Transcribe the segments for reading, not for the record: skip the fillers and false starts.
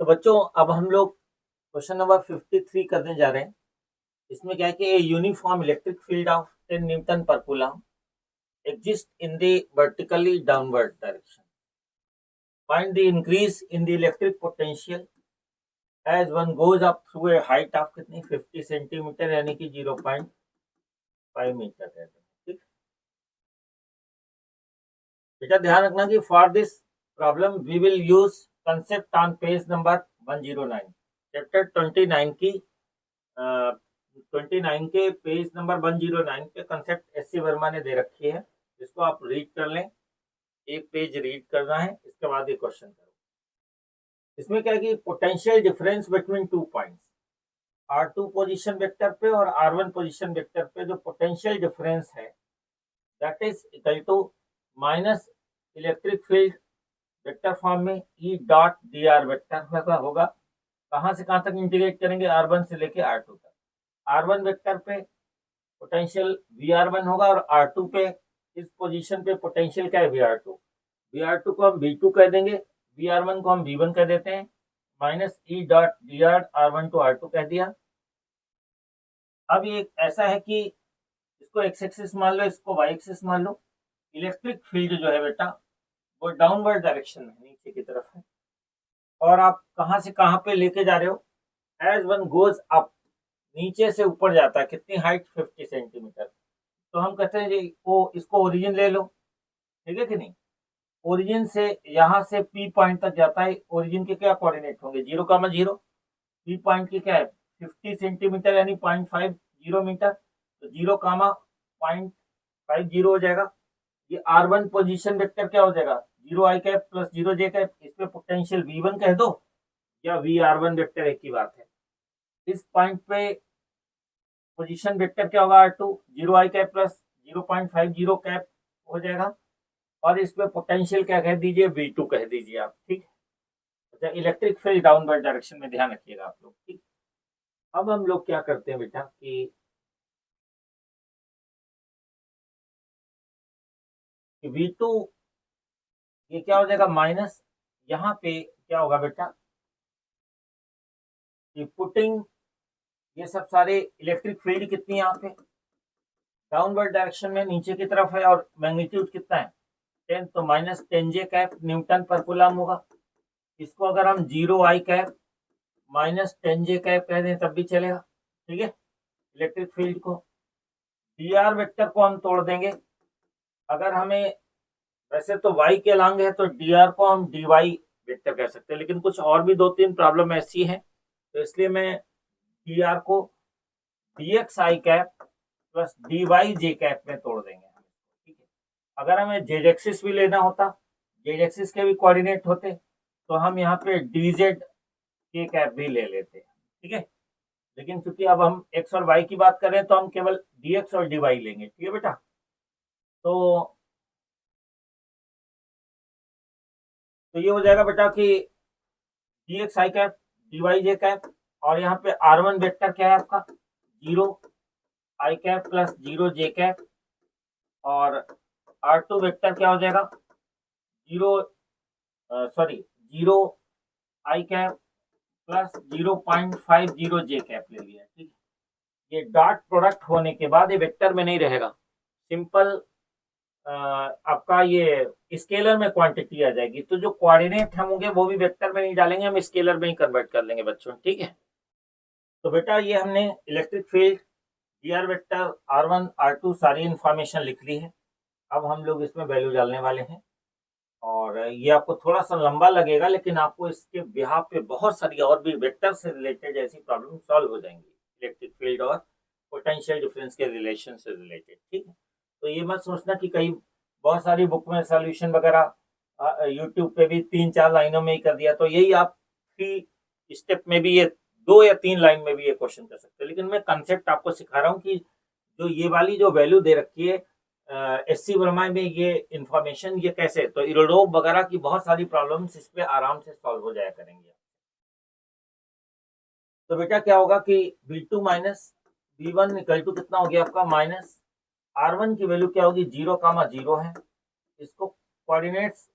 तो बच्चों अब हम लोग क्वेश्चन नंबर 53 करने जा रहे हैं। इसमें क्या है कि uniform electric field of 10 Newton पर coulomb exist in the vertically downward direction. Find the increase in the electric potential as one goes up through a height of कितनी 50 सेंटीमीटर यानी कि 0.5 मीटर है। ठीक, बेटा ध्यान रखना कि for this problem we will use concept on page number 109 chapter 29 की 29 के पेज नंबर 109 पे कंसेप्ट एस सी वर्मा ने दे रखी है। इसको आप रीड कर लें, एक पेज रीड करना है, इसके बाद ये क्वेश्चन करो। इसमें क्या है कि potential difference between two points R2 position vector पे और R1 पोजीशन वेक्टर पे जो पोटेंशियल डिफरेंस है that is equal to minus electric field vector form में E डॉट dr वेक्टर होगा। कहां से कहां तक इंटीग्रेट करेंगे? R1 से लेके R2 तक। R1 वेक्टर पे पोटेंशियल VR1 होगा और R2 पे इस पोजीशन पे पोटेंशियल क्या है? VR2। VR2 को हम V2 कह देंगे, VR1 को हम V1 कह देते हैं, minus E dot dr R1 to R2 कह दिया। अब ये ऐसा है कि इसको एक्स एक्सिस मान लो, इसको वाई एक्सिस मान लो। इलेक्ट्रिक फील्ड जो है बेटा वो डाउनवर्ड डायरेक्शन में नीचे की तरफ है और आप कहां से कहां पे लेके जा रहे हो? एज वन गोज अप, नीचे से ऊपर जाता है। कितनी हाइट? 50 सेंटीमीटर। तो हम कहते हैं जी वो इसको ओरिजिन ले लो, ठीक है कि नहीं? ओरिजिन से यहाँ से पी पॉइंट तक जाता है। ओरिजिन के क्या कोऑर्डिनेट होंगे? 0,0। पी पॉइंट की क्या है? 50 सेंटीमीटर यानी 0.50 मीटर। तो 0,050 हो जाएगा। ये R1 पोजीशन वेक्टर क्या हो जाएगा? 0i cap plus 0j cap. इसमें पोटेंशियल V1 कह दो या VR1 वेक्टर, एक ही बात है। इस पॉइंट पे पोजीशन वेक्टर क्या होगा? R2 0i cap plus 0.50 cap हो जाएगा और इसमें पोटेंशियल क्या कह दीजिए? V2 कह दीजिए आप। ठीक, अच्छा, इलेक्ट्रिक फील्ड डाउनवर्ड डायरेक्शन में ध्यान रखिएगा आप लोग। ठीक, अब हम लोग क्या करते हैं बेटा कि V2 ये क्या हो जाएगा? माइनस, यहाँ पे क्या होगा बेटा कि पुटिंग ये सब सारे इलेक्ट्रिक फील्ड कितनी यहाँ पे डाउनवर्ड डायरेक्शन में नीचे की तरफ है और मैग्नीट्यूड कितना है? 10। तो माइनस 10j कैप न्यूटन पर कूलम होगा। इसको अगर हम 0i cap minus 10j cap कह दें तब भी चलेगा। ठीक है, इलेक्ट्रिक फील्ड को dr वेक्टर को हम तोड़ देंगे। अगर हमें वैसे तो y के लॉन्ग है तो dr को हम dy वेक्टर कह सकते हैं, लेकिन कुछ और भी 2-3 प्रॉब्लम ऐसी हैं तो इसलिए मैं dr को dxi cap plus dyj cap में तोड़ देंगे। ठीक है, अगर हमें z एक्सिस भी लेना होता, z एक्सिस के भी कोऑर्डिनेट होते तो हम यहाँ पे dz के कैप भी ले लेते हैं। ठीक है, लेकिन क्योंकि अब हम x और y की बात कर रहे हैं तो हम केवल dx और dy लेंगे। ठीक है बेटा, तो ये हो जाएगा बेटा कि dxi कैप dyj कैप और यहाँ पे R1 वेक्टर क्या है आपका? 0i cap plus 0j cap और R2 वेक्टर क्या हो जाएगा? 0i cap plus 0.50j cap ले लिया। ठीक है, ये डॉट प्रोडक्ट होने के बाद ये वेक्टर में नहीं रहेगा, सिंपल आपका ये स्केलर में क्वांटिटी आ जाएगी। तो जो कोऑर्डिनेट हम होंगे वो भी वेक्टर में नहीं डालेंगे, हम स्केलर में ही कन्वर्ट कर लेंगे बच्चों। ठीक है, तो बेटा ये हमने electric field dr vector R1 R2 सारी इंफॉर्मेशन लिख ली है। अब हम लोग इसमें वैल्यू डालने वाले हैं और ये आपको थोड़ा सा लंबा लगेगा, लेकिन आपको इसके बिहाफ पे बहुत सारी और भी वेक्टर से रिलेटेड ऐसी प्रॉब्लम सॉल्व हो जाएंगी, इलेक्ट्रिक फील्ड और पोटेंशियल डिफरेंस के रिलेशन से रिलेटेड। ठीक है, तो ये मत सोचना कि कहीं बहुत सारी बुक में सॉल्यूशन वगैरह यूट्यूब पे भी 3-4 लाइनों में ही कर दिया, तो यही आप 3 स्टेप में भी ये 2 या 3 लाइन में भी ये क्वेश्चन कर सकते हैं। लेकिन मैं कंसेप्ट आपको सिखा रहा हूँ कि जो ये वाली जो वैल्यू दे रखी है एससी वर्मा में, ये इंफॉर्मेशन ये कैसे, तो इरोडोव वगैरह की बहुत सारी प्रॉब्लम्स इस पे आराम से सॉल्व हो जाया करेंगे। तो बेटा क्या होगा कि V2 minus V1 equal to कितना हो गया आपका? माइनस R1 की वैल्यू क्या होगी? 0,0 है। इसको कोऑर्डिनेट्स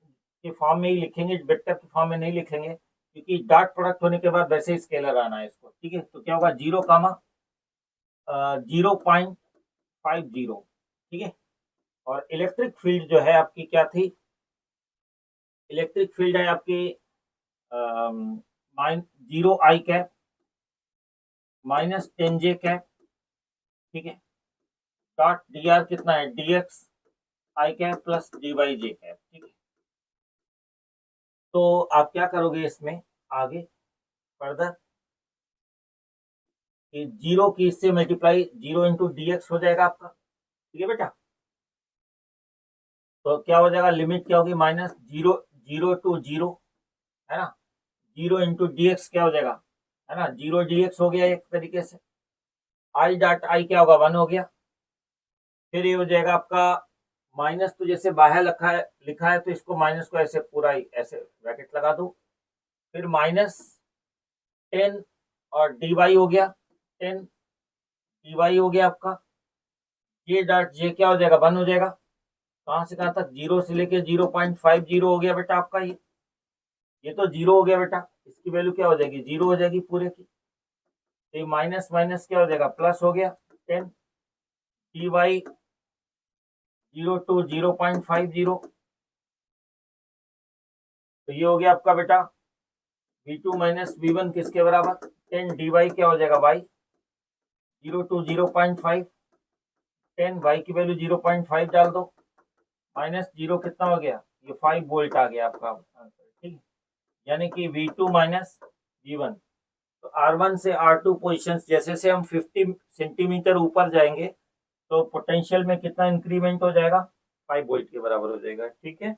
के फॉर्म में ही लिखेंगे, वेक्टर के फॉर्म में नहीं लिखेंगे क्योंकि डॉट प्रोडक्ट होने के बाद वैसे ही स्केलर आना है इसको, ठीक है। तो क्या होगा 0,0.50, ठीक है। और इलेक्ट्रिक फील्ड जो है आपकी क्या थी, इलेक्ट्रिक फील्ड है आपकी 0 I कैप -10J कैप, ठीक है। डॉट dr कितना है dx I cap plus dy/j cap, ठीक है। तो आप क्या करोगे इसमें आगे फर्दर कि 0 की इससे मल्टीप्लाई 0 इंटू dx हो जाएगा आपका, ठीक है बेटा। तो क्या हो जाएगा, लिमिट क्या होगी -0 है ना, 0 इंटू dx क्या हो जाएगा, है ना, 0 dx हो गया एक तरीके से। I डॉट I क्या होगा 1 हो गया। फिर ये हो जाएगा आपका माइनस, तो जैसे बाहर लिखा है तो इसको माइनस को ऐसे पूरा ऐसे ब्रैकेट लगा दो। फिर -10 और dy हो गया 10 dy हो गया आपका। ये डॉट जे क्या हो जाएगा 1 हो जाएगा। कहाँ से कहाँ तक 0 से लेके 0.50 हो गया बेटा आपका। ये तो 0 हो गया बेटा, इसकी वैल्यू क्या हो जाएगी 0 हो जाएगी पूरे की। तो माइनस माइनस क्या हो जाएगा प्लस हो गया 10 dy 0 to 0.50। तो ये हो गया आपका बेटा v2 माइनस v1 किसके बराबर 10 dy क्या हो जाएगा y 0 to 0.5 10 y की वैल्यू 0.5 डाल दो माइनस 0 कितना हो गया ये 5 वोल्ट आ गया आपका आंसर, ठीक है। यानी कि v2 माइनस v1। तो R1 से R2 पोजीशंस जैसे से हम 50 सेंटीमीटर ऊपर जाएंगे तो पोटेंशियल में कितना इंक्रीमेंट हो जाएगा 5 वोल्ट के बराबर हो जाएगा, ठीक है।